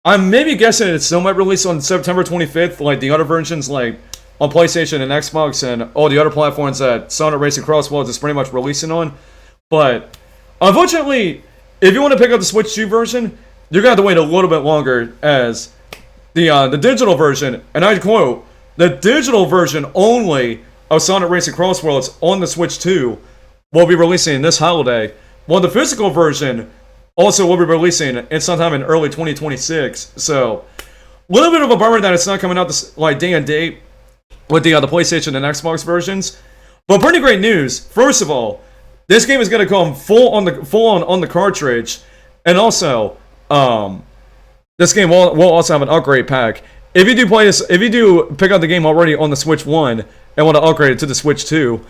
I'm maybe guessing it still might release on September 25th, like the other versions, like on PlayStation and Xbox and all the other platforms that Sonic Racing Cross Worlds is pretty much releasing on. But unfortunately, if you want to pick up the Switch 2 version, you're gonna have to wait a little bit longer, as the digital version, and I quote, the digital version only of Sonic Racing Cross Worlds on the Switch 2 will be releasing this holiday, while the physical version also will be releasing in sometime in early 2026. So, a little bit of a bummer that it's not coming out this day and date with the PlayStation and Xbox versions. But pretty great news. First of all, this game is going to come full on the cartridge, and also this game will also have an upgrade pack. If you do pick up the game already on the Switch 1 and want to upgrade it to the Switch 2,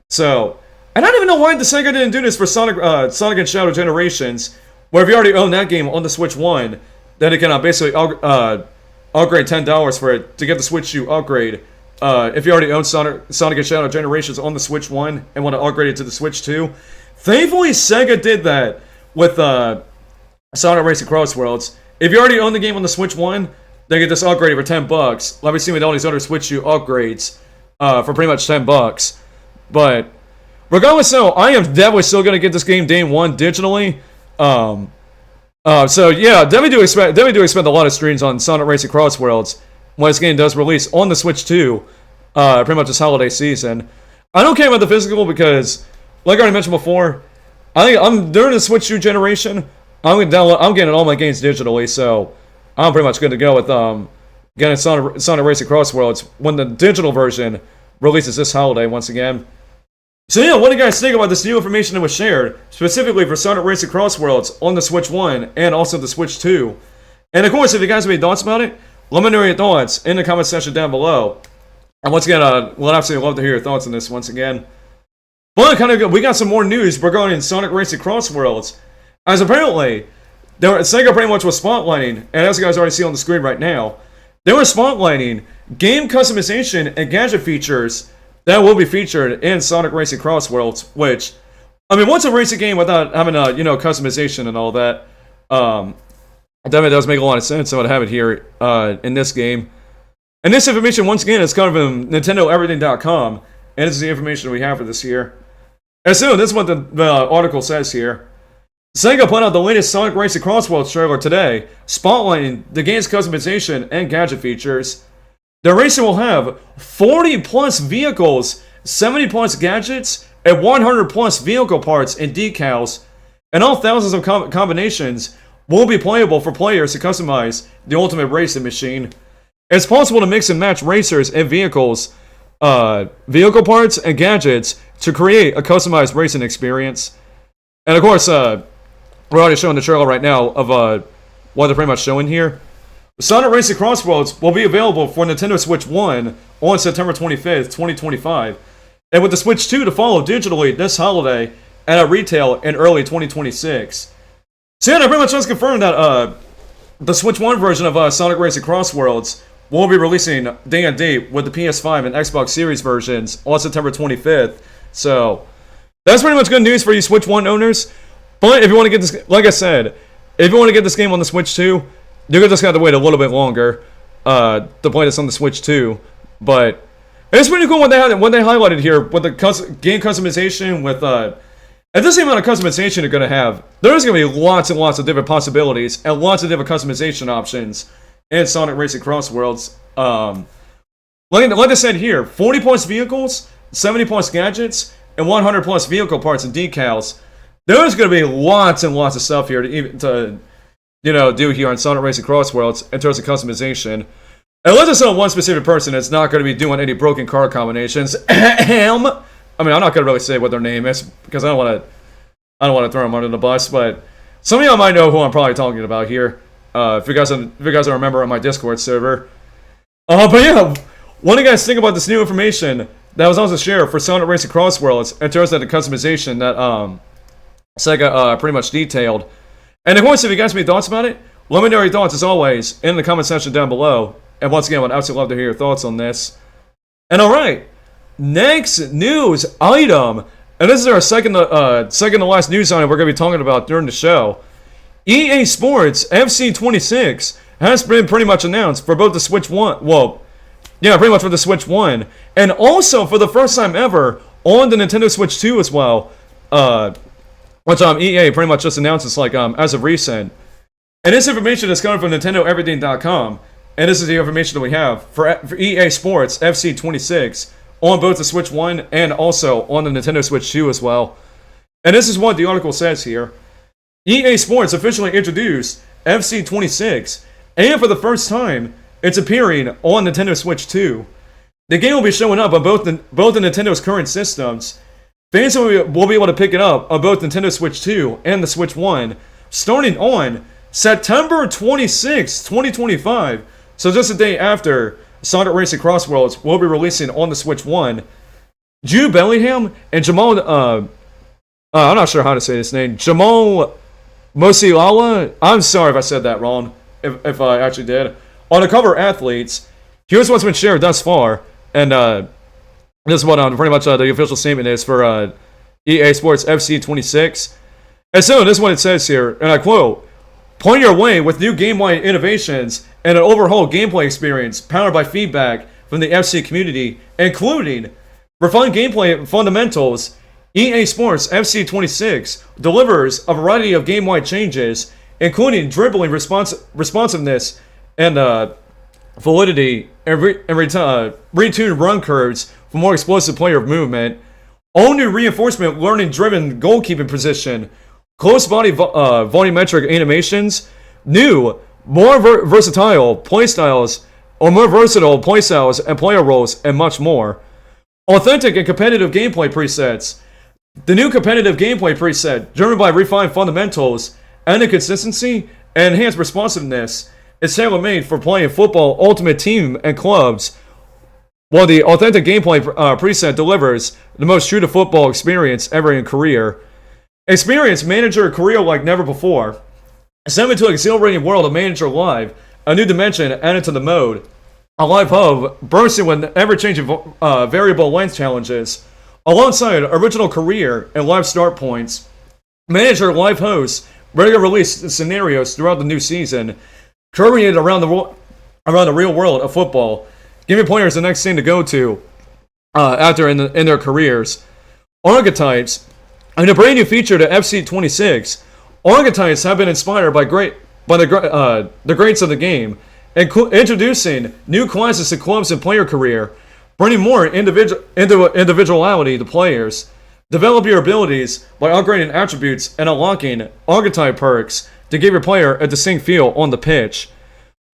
so. And I don't even know why the Sega didn't do this for Sonic and Shadow Generations, where if you already own that game on the Switch 1, then it can basically upgrade $10 for it to get the Switch 2 upgrade. If you already own Sonic and Shadow Generations on the Switch 1 and want to upgrade it to the Switch 2. Thankfully, Sega did that with Sonic Racing Cross Worlds. If you already own the game on the Switch 1, they get this upgrade for $10. Let me see with all these other Switch 2 upgrades for pretty much $10. But regardless, though, I am definitely still going to get this game day one digitally. So yeah, definitely do expect a lot of streams on Sonic Racing Cross Worlds when this game does release on the Switch 2, pretty much this holiday season. I don't care about the physical because, like I already mentioned before, I think during the Switch 2 generation, I'm getting all my games digitally, so I'm pretty much good to go with getting Sonic Racing Cross Worlds when the digital version releases this holiday once again. So yeah, what do you guys think about this new information that was shared, specifically for Sonic Racing Cross Worlds on the Switch 1 and also the Switch 2? And of course, if you guys have any thoughts about it, let me know your thoughts in the comment section down below. And once again, we'd absolutely love to hear your thoughts on this once again. But we got some more news regarding Sonic Racing Cross Worlds, as apparently Sega pretty much was spotlighting, and as you guys already see on the screen right now, they were spotlighting game customization and gadget features that will be featured in Sonic Racing Cross Worlds. Which, I mean, what's a racing game without having customization and all that? That does make a lot of sense. So I'd have it here in this game. And this information, once again, is coming from NintendoEverything.com, and this is the information we have for this year. And so, this is what the article says here. Sega put out the latest Sonic Racing Cross Worlds trailer today, spotlighting the game's customization and gadget features. The racing will have 40 plus vehicles, 70 plus gadgets, and 100 plus vehicle parts and decals, and all thousands of combinations will be playable for players to customize the ultimate racing machine. It's possible to mix and match racers and vehicles, vehicle parts, and gadgets to create a customized racing experience. And of course, we're already showing the trailer right now of what they're pretty much showing here. Sonic Racing Cross Worlds will be available for Nintendo Switch 1 on September 25th, 2025, and with the Switch 2 to follow digitally this holiday and at retail in early 2026. So yeah, that pretty much just confirmed that the Switch 1 version of Sonic Racing Cross Worlds will be releasing day and date with the PS5 and Xbox Series versions on September 25th. So that's pretty much good news for you Switch 1 owners. But if you want to get this, like I said, if you want to get this game on the Switch 2, you're going to just have to wait a little bit longer to play this on the Switch 2. But it's pretty cool what they highlighted here with the game customization with and this amount of customization you're going to have. There's going to be lots and lots of different possibilities and lots of different customization options in Sonic Racing Cross Worlds. Like I said here, 40 plus vehicles, 70 plus gadgets, and 100 plus vehicle parts and decals. There's going to be lots and lots of stuff here to do here on Sonic Racing Cross Worlds in terms of customization. And let's just know one specific person that's not going to be doing any broken car combinations. I mean, I'm not going to really say what their name is because I don't want to throw them under the bus. But some of y'all might know who I'm probably talking about here. If you guys are a member of my Discord server. But yeah, what do you guys think about this new information that was also shared for Sonic Racing Cross Worlds in terms of the customization that Sega pretty much detailed? And of course, if you guys have any thoughts about it, let me know your thoughts as always in the comment section down below. And once again, I would absolutely love to hear your thoughts on this. And alright, next news item, and this is our second to last news item we're going to be talking about during the show. EA Sports FC 26 has been pretty much announced for both the Switch 1, pretty much for the Switch 1, and also for the first time ever on the Nintendo Switch 2 as well, which EA pretty much just announced this as of recent. And this information is coming from NintendoEverything.com, and this is the information that we have for EA Sports FC 26 on both the Switch 1 and also on the Nintendo Switch 2 as well. And this is what the article says here. EA Sports officially introduced FC 26, and for the first time, it's appearing on Nintendo Switch 2. The game will be showing up on both the Nintendo's current systems. Fans will be able to pick it up on both Nintendo Switch 2 and the Switch 1, starting on September 26, 2025. So just a day after Sonic Racing Cross Worlds will be releasing on the Switch 1. Jude Bellingham and Jamal, I'm not sure how to say this name, Jamal Musiala, I'm sorry if I said that wrong, if I actually did, on the cover athletes. Here's what's been shared thus far, and this is what pretty much the official statement is for EA Sports FC 26. And so this is what it says here, and I quote, "Point your way with new game-wide innovations and an overhauled gameplay experience powered by feedback from the FC community, including refined gameplay fundamentals. EA Sports FC 26 delivers a variety of game-wide changes, including dribbling responsiveness and validity, and retuned run curves for more explosive player movement. All new reinforcement learning-driven goalkeeping position close body volumetric animations, new, more versatile playstyles, or more versatile playstyles and player roles, and much more. Authentic and competitive gameplay presets. The new competitive gameplay preset, driven by refined fundamentals, and consistency, and enhanced responsiveness, is tailor-made for playing football ultimate team and clubs, while the authentic gameplay preset delivers the most true-to-football experience ever in career. Experience Manager career like never before. Step into an exhilarating world of Manager Live, a new dimension added to the mode. A live hub bursting with ever-changing variable length challenges, alongside original career and live start points. Manager Live hosts regular release scenarios throughout the new season, curated around the real world of football, giving players the next thing to go to after in their careers. Archetypes. In a brand new feature to FC 26, archetypes have been inspired by the greats of the game, introducing new classes to clubs and player career, bringing more individuality to players. Develop your abilities by upgrading attributes and unlocking archetype perks to give your player a distinct feel on the pitch.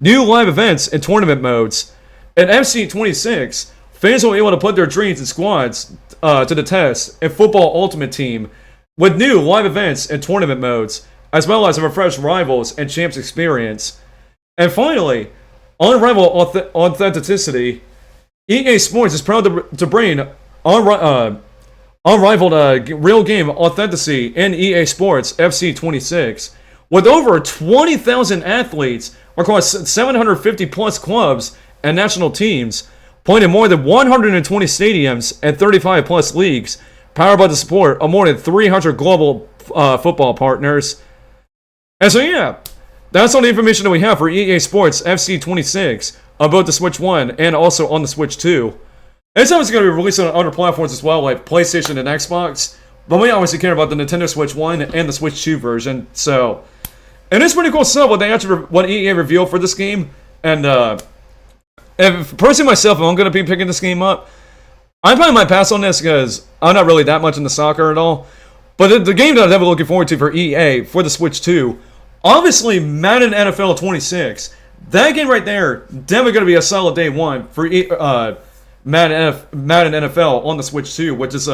New live events and tournament modes. In FC 26, fans will be able to put their dreams and squads to the test in Football Ultimate Team with new live events and tournament modes, as well as a refreshed Rivals and Champs experience. And finally, unrivaled authenticity. EA Sports is proud to bring unrivaled real game authenticity in EA Sports FC 26. With over 20,000 athletes across 750 plus clubs and national teams, playing in more than 120 stadiums and 35 plus leagues, powered by the support of more than 300 global football partners. And so yeah, that's all the information that we have for EA Sports FC 26 on both the Switch 1 and also on the Switch 2. It's obviously going to be released on other platforms as well, like PlayStation and Xbox, but we obviously care about the Nintendo Switch 1 and the Switch 2 version, so... And it's pretty cool stuff what EA revealed for this game, and personally myself, if I'm going to be picking this game up, I probably might pass on this because I'm not really that much into soccer at all, but the game that I'm definitely looking forward to for EA, for the Switch 2, obviously Madden NFL 26, that game right there, definitely going to be a solid day one for Madden NFL on the Switch 2, which is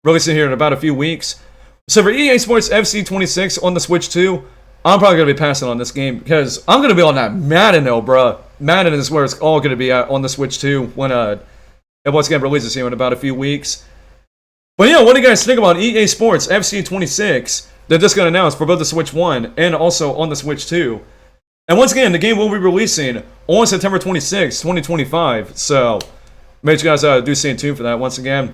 releasing here in about a few weeks. So for EA Sports FC 26 on the Switch 2, I'm probably going to be passing on this game because I'm going to be on that Madden though, bruh. Madden is where it's all going to be at on the Switch 2 when it once again releases here in about a few weeks. But yeah, what do you guys think about EA Sports FC 26 that just got announced for both the Switch 1 and also on the Switch 2? And once again, the game will be releasing on September 26, 2025, so make sure you guys do stay tuned for that once again.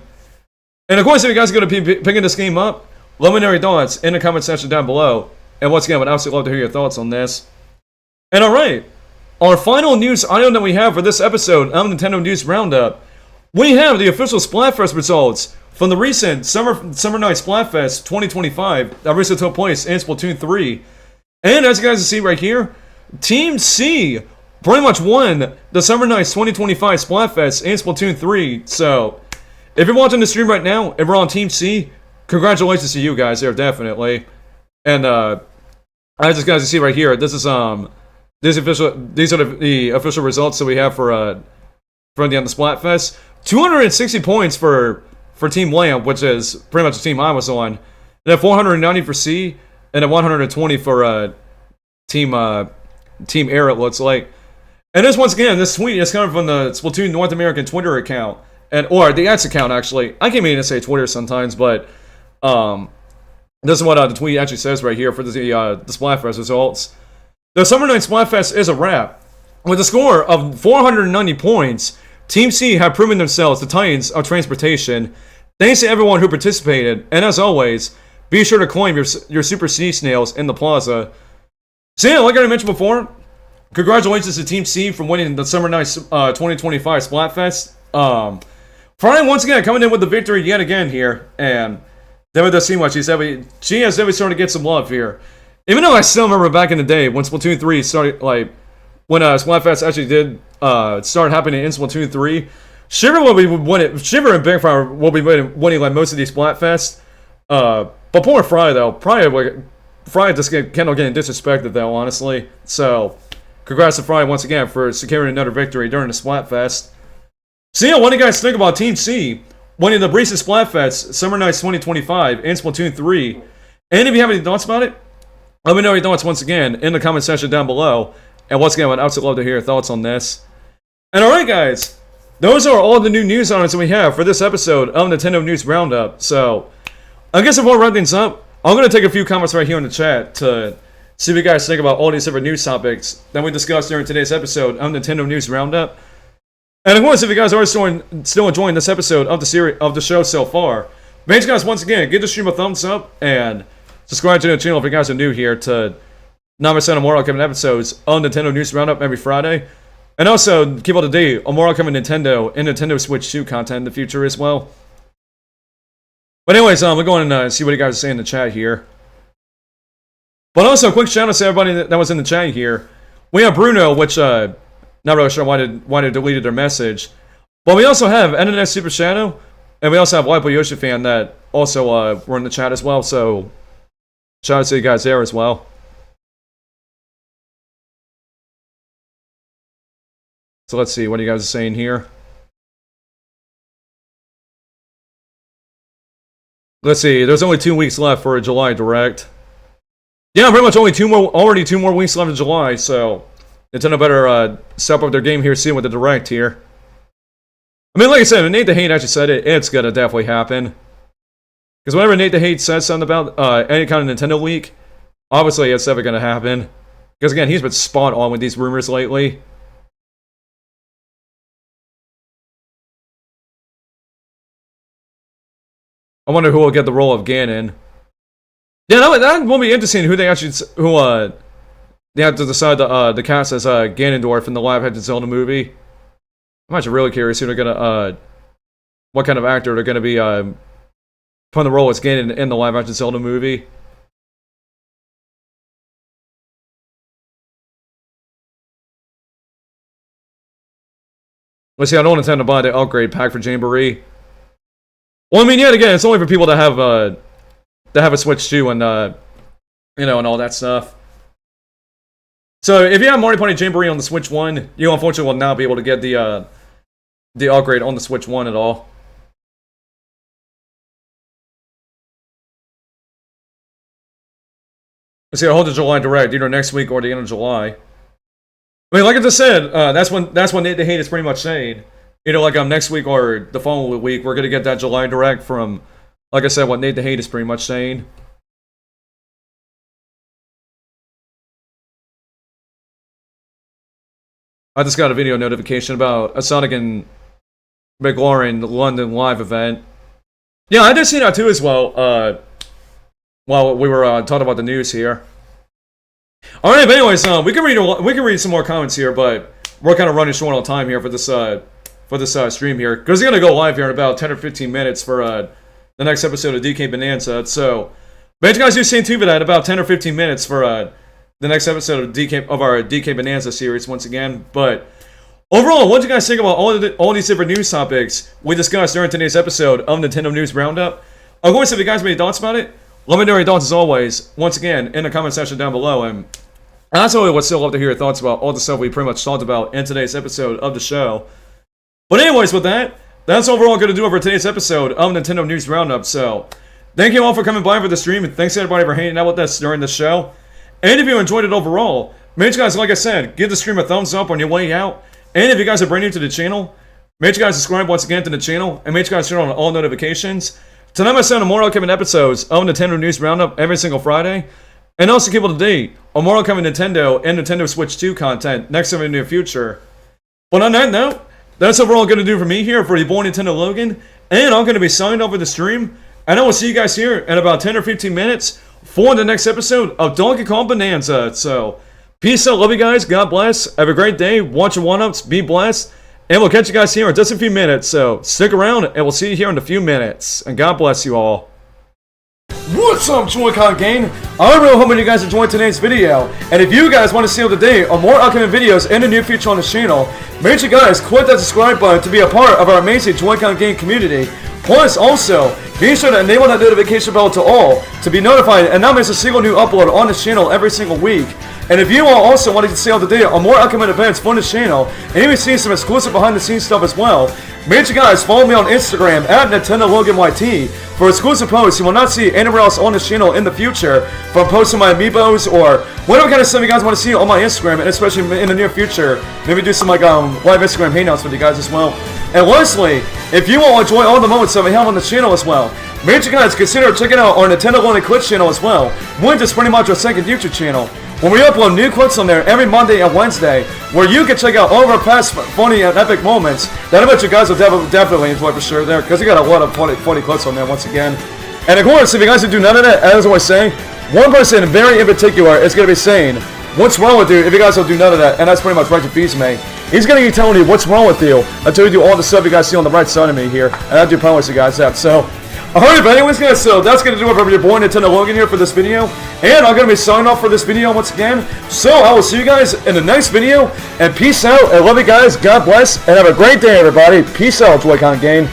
And of course, if you guys are going to be picking this game up, let me know your thoughts in the comment section down below. And once again, I would absolutely love to hear your thoughts on this. And alright, our final news item that we have for this episode of Nintendo News Roundup, we have the official Splatfest results from the recent Summer Night Splatfest 2025 that recently took place in Splatoon 3. And as you guys can see right here, Team C pretty much won the Summer Nights 2025 Splatfest in Splatoon 3. So, if you're watching the stream right now and we're on Team C, congratulations to you guys there, definitely. And as you guys can see right here, this is these are the official results that we have for the Splatfest. 260 points for Team Lamp, which is pretty much the team I was on. And then 490 for C, and then 120 for Team Air, it looks like. And this, once again, this tweet is coming from the Splatoon North American Twitter account, or the X account, actually. I can't mean to say Twitter sometimes, but this is what the tweet actually says right here for the Splatfest results. The Summer Night Splatfest is a wrap. With a score of 490 points, Team C have proven themselves the titans of transportation. Thanks to everyone who participated, and as always, be sure to claim your Super Sea Snails in the plaza. So yeah, like I mentioned before, congratulations to Team C for winning the Summer Nights 2025 Splatfest. Brian, once again, coming in with the victory yet again here, and that does seem like she has definitely started to get some love here. Even though I still remember back in the day when Splatoon 3 started, like, when Splatfest actually did start happening in Splatoon 3, Shiver and Bigfire will be winning like most of these Splatfests. But poor Fry, though. Fry just kind of getting disrespected, though, honestly. So, congrats to Fry once again for securing another victory during the Splatfest. So, yeah, what do you guys think about Team C winning the recent Splatfest Summer Nights 2025 in Splatoon 3? And if you have any thoughts about it, let me know your thoughts once again in the comment section down below. And once again, I'd absolutely love to hear your thoughts on this. And alright, guys, those are all the new news items that we have for this episode of Nintendo News Roundup. So, I guess before I wrap things up, I'm going to take a few comments right here in the chat to see what you guys think about all these different news topics that we discussed during today's episode of Nintendo News Roundup. And of course, if you guys are still enjoying this episode of the show so far, make sure you guys once again give the stream a thumbs up and subscribe to the channel if you guys are new here to not miss out on more upcoming episodes of Nintendo News Roundup every Friday. And also keep up to date on more upcoming Nintendo and Nintendo Switch 2 content in the future as well. But anyways, we're going to see what you guys are saying in the chat here. But also, a quick shout out to everybody that was in the chat here. We have Bruno, which, not really sure why they deleted their message. But we also have Internet Super Shadow, and we also have Wipe Yoshi Fan that also were in the chat as well. So, shout out to you guys there as well. So let's see what you guys are saying here. Let's see, there's only 2 weeks left for a July Direct. Yeah, pretty much only already two more weeks left in July, so Nintendo better step up their game here soon with the Direct here. I mean, like I said, if Nate the Hate actually said it, it's gonna definitely happen. Because whenever Nate the Hate says something about any kind of Nintendo leak, obviously it's never gonna happen. Because again, he's been spot on with these rumors lately. I wonder who will get the role of Ganon. Yeah, that will be interesting. Who they have to decide the cast as Ganondorf in the live-action Zelda movie. I'm actually really curious who they're gonna what kind of actor they're gonna be putting the role as Ganon in the live-action Zelda movie. Let's see. I don't intend to buy the upgrade pack for Jamboree. Well, I mean, yet again, it's only for people that have a Switch 2 and you know, and all that stuff. So if you have Mario Party Jamboree on the Switch 1, you unfortunately will not be able to get the upgrade on the Switch 1 at all. Let's see, I hold the July Direct either next week or the end of July. I mean, like I just said, that's when Nate the Hate is pretty much saying. You know, like next week or the following week, we're gonna get that July Direct from, like I said, what Nate the Hate is pretty much saying. I just got a video notification about a Sonic and McLaurin London live event. Yeah, I did see that too as well. While we were talking about the news here. All right, but anyways, we can read some more comments here, but we're kind of running short on time here for this stream here, because we're gonna go live here in about 10 or 15 minutes for the next episode of DK Bonanza. So, but you guys do stay tuned for that about 10 or 15 minutes for the next episode of our DK Bonanza series once again. But overall, what do you guys think about all these different news topics we discussed during today's episode of Nintendo News Roundup? Of course, if you guys have any thoughts about it, let me know your thoughts as always, once again, in the comment section down below. And that's always would still love to hear your thoughts about all the stuff we pretty much talked about in today's episode of the show. But anyways, with that, that's overall going to do it for today's episode of Nintendo News Roundup. So, thank you all for coming by for the stream, and thanks to everybody for hanging out with us during the show. And if you enjoyed it overall, make sure you guys, like I said, give the stream a thumbs up on your way out. And if you guys are brand new to the channel, make sure you guys subscribe once again to the channel, and make sure you guys turn on all notifications. Tonight I send more upcoming episodes of Nintendo News Roundup every single Friday. And also keep up to date on more upcoming Nintendo and Nintendo Switch 2 content next time in the near future. But on that note, that's overall going to do for me here for the Boy Nintendo Logan, and I'm going to be signing off with the stream, and I will see you guys here in about 10 or 15 minutes for the next episode of Donkey Kong Bonanza. So, peace out, love you guys, God bless, have a great day, watch your one-ups, be blessed, and we'll catch you guys here in just a few minutes, so stick around, and we'll see you here in a few minutes, and God bless you all. What's up, Joy-Con gang? I'm really hoping you guys enjoyed today's video, and if you guys want to stay up to date on more upcoming videos in the near future on this channel, make sure you guys click that subscribe button to be a part of our amazing Joy-Con gang community. Plus, also, be sure to enable that notification bell to all to be notified and not miss a single new upload on this channel every single week. And if you are also wanting to stay up to date on more upcoming events from this channel and even see some exclusive behind the scenes stuff as well, make sure you guys follow me on Instagram at NintendoLoganYT for exclusive posts you will not see anywhere else on this channel in the future, from posting my amiibos or whatever kind of stuff you guys want to see on my Instagram, and especially in the near future, maybe do some like live Instagram hangouts with you guys as well. And lastly, if you want to enjoy all the moments that we have on the channel as well, make sure you guys consider checking out our Nintendo Loaded Clips channel as well, which is pretty much our second YouTube channel, when we upload new clips on there every Monday and Wednesday, where you can check out all of our past funny and epic moments that I bet you guys will definitely enjoy for sure there, because we got a lot of funny clips on there once again. And of course, if you guys do none of that, as I was saying, one person very in particular is going to be saying, what's wrong with you if you guys don't do none of that? And that's pretty much right to fees me. He's going to be telling you what's wrong with you until you do all the stuff you guys see on the right side of me here, and I do promise you guys that. So, alright, but anyways guys, so that's going to do it for your boy Nintendo Logan here for this video, and I'm going to be signing off for this video once again. So I will see you guys in the next video, and peace out, and love you guys, God bless, and have a great day everybody. Peace out, Joy-Con Gang.